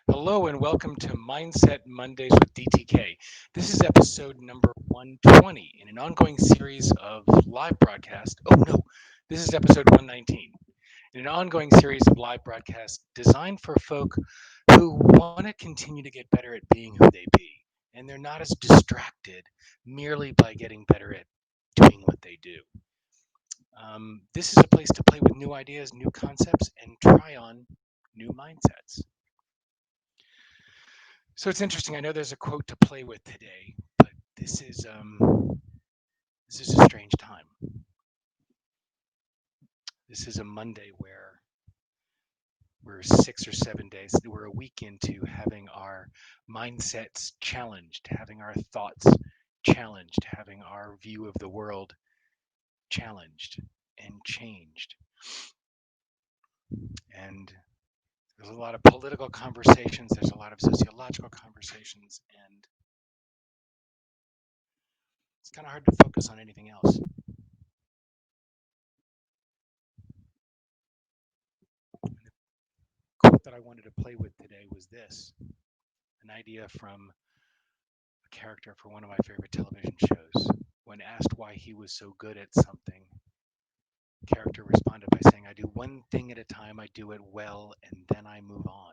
Hello and welcome to Mindset Mondays with DTK. This is episode number 120 in an ongoing series of live broadcasts. Oh no, this is episode 119 in an ongoing series of live broadcasts designed for folk who want to continue to get better at being who they be. And they're not as distracted merely by getting better at doing what they do. This is a place to play with new ideas, new concepts, and try on new mindsets. So it's interesting. I know there's a quote to play with today, but this is a strange time. This is a Monday where we're 6 or 7 days, we're a week into having our mindsets challenged, having our thoughts challenged, having our view of the world challenged and changed. And there's a lot of political conversations, there's a lot of sociological conversations, and it's kind of hard to focus on anything else. Quote that I wanted to play with today was this, an idea from a character for one of my favorite television shows. When asked why he was so good at something, the character responded by saying, I do one thing at a time, I do it well, and then I move on.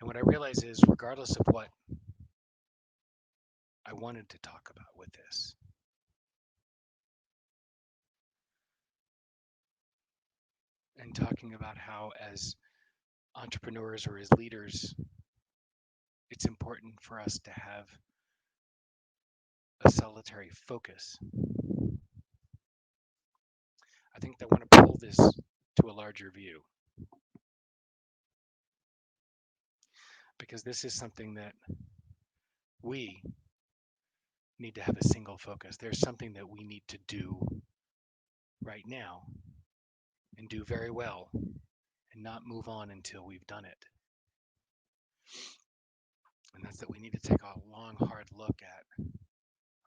And what I realize is, regardless of what I wanted to talk about with this, and talking about how, as entrepreneurs or as leaders, it's important for us to have a solitary focus. I think I want to pull this to a larger view because this is something that we need to have a single focus. There's something that we need to do right now and do very well and not move on until we've done it. And that's that we need to take a long, hard look at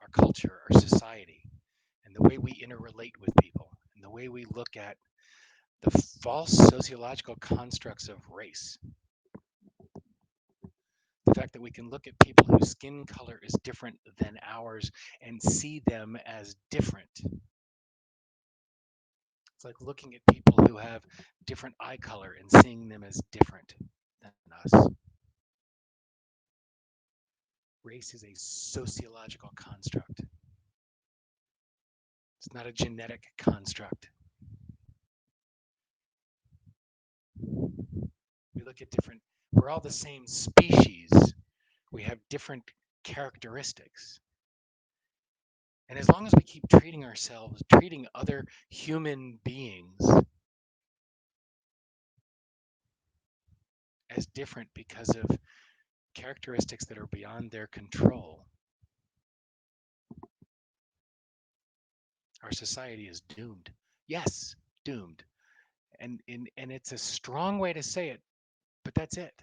our culture, our society, and the way we interrelate with people, and the way we look at the false sociological constructs of race. The fact that we can look at people whose skin color is different than ours and see them as different. It's like looking at people who have different eye color and seeing them as different than us. Race is a sociological construct. It's not a genetic construct. We look at different, we're all the same species. We have different characteristics. And as long as we keep treating ourselves, treating other human beings as different because of characteristics that are beyond their control, our society is doomed. Yes, doomed. And it's a strong way to say it, but that's it.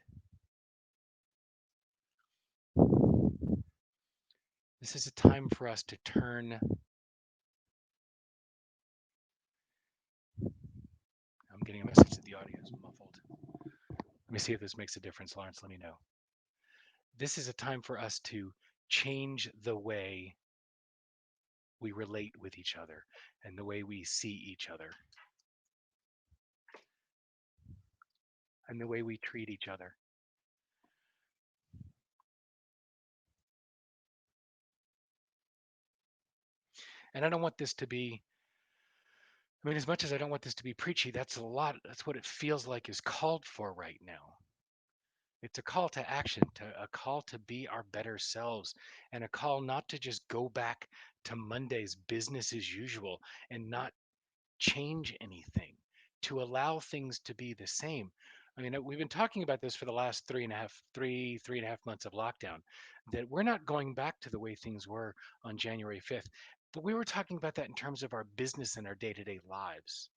This is a time for us to turn. I'm getting a message that the audio is muffled. Let me see if this makes a difference, Lawrence. Let me know. This is a time for us to change the way we relate with each other and the way we see each other and the way we treat each other. And I don't want this to be, I mean, as much as I don't want this to be preachy, that's a lot, that's what it feels like is called for right now. It's a call to action, to a call to be our better selves, and a call not to just go back to Monday's business as usual and not change anything, to allow things to be the same. I mean, we've been talking about this for the last 3.5 months of lockdown, that we're not going back to the way things were on January 5th. But we were talking about that in terms of our business and our day to day lives.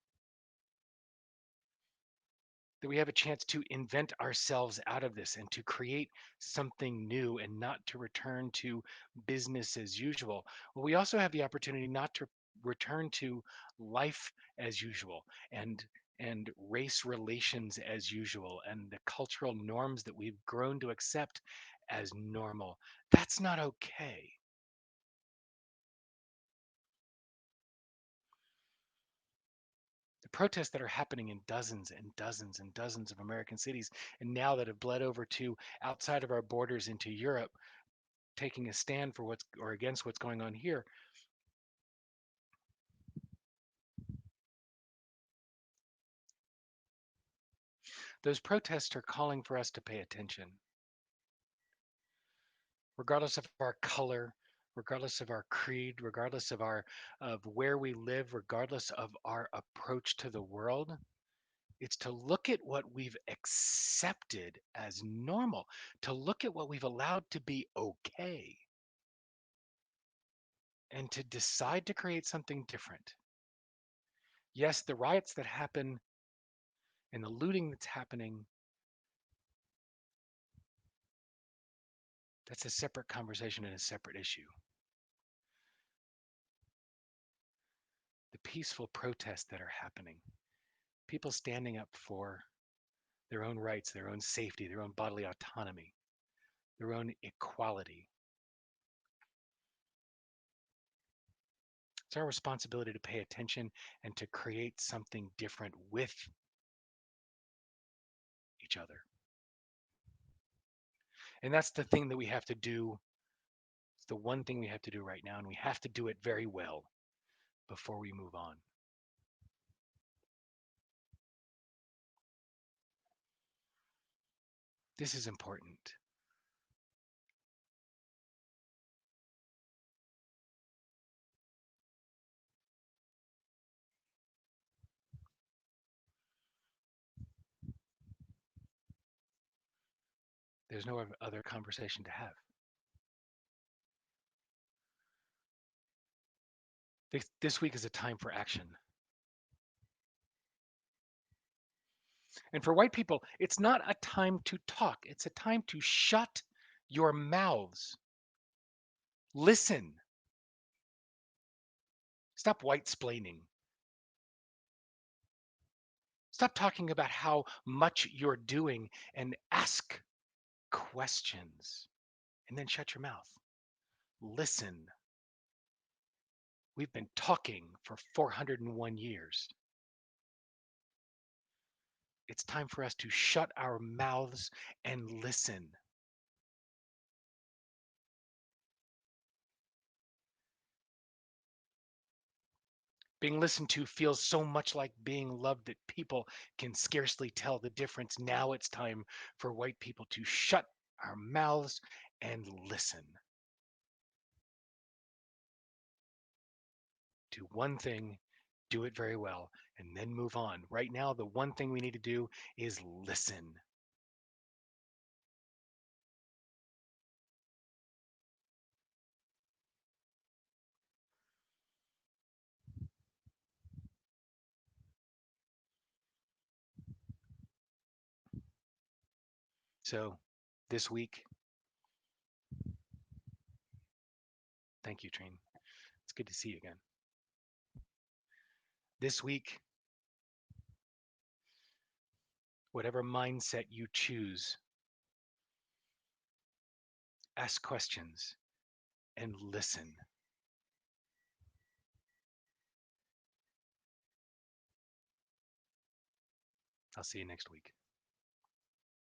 That we have a chance to invent ourselves out of this and to create something new and not to return to business as usual. Well, we also have the opportunity not to return to life as usual and and race relations as usual and the cultural norms that we've grown to accept as normal. That's not okay. The protests that are happening in dozens and dozens and dozens of American cities, and now that have bled over to outside of our borders into Europe, taking a stand for what's or against what's going on here. Those protests are calling for us to pay attention, regardless of our color, regardless of our creed, regardless of where we live, regardless of our approach to the world. It's to look at what we've accepted as normal, to look at what we've allowed to be okay, and to decide to create something different. Yes, the riots that happen and the looting that's happening, that's a separate conversation and a separate issue. The peaceful protests that are happening, people standing up for their own rights, their own safety, their own bodily autonomy, their own equality. It's our responsibility to pay attention and to create something different with each other. And that's the thing that we have to do. It's the one thing we have to do right now, and we have to do it very well before we move on. This is important. There's no other conversation to have. This week is a time for action. And for white people, it's not a time to talk, it's a time to shut your mouths. Listen. Stop white splaining. Stop talking about how much you're doing and ask questions and then shut your mouth. Listen. We've been talking for 401 years. It's time for us to shut our mouths and listen. Being listened to feels so much like being loved that people can scarcely tell the difference. Now it's time for white people to shut our mouths and listen. Do one thing, do it very well, and then move on. Right now, the one thing we need to do is listen. So this week, thank you, Trine. It's good to see you again. This week, whatever mindset you choose, ask questions and listen. I'll see you next week.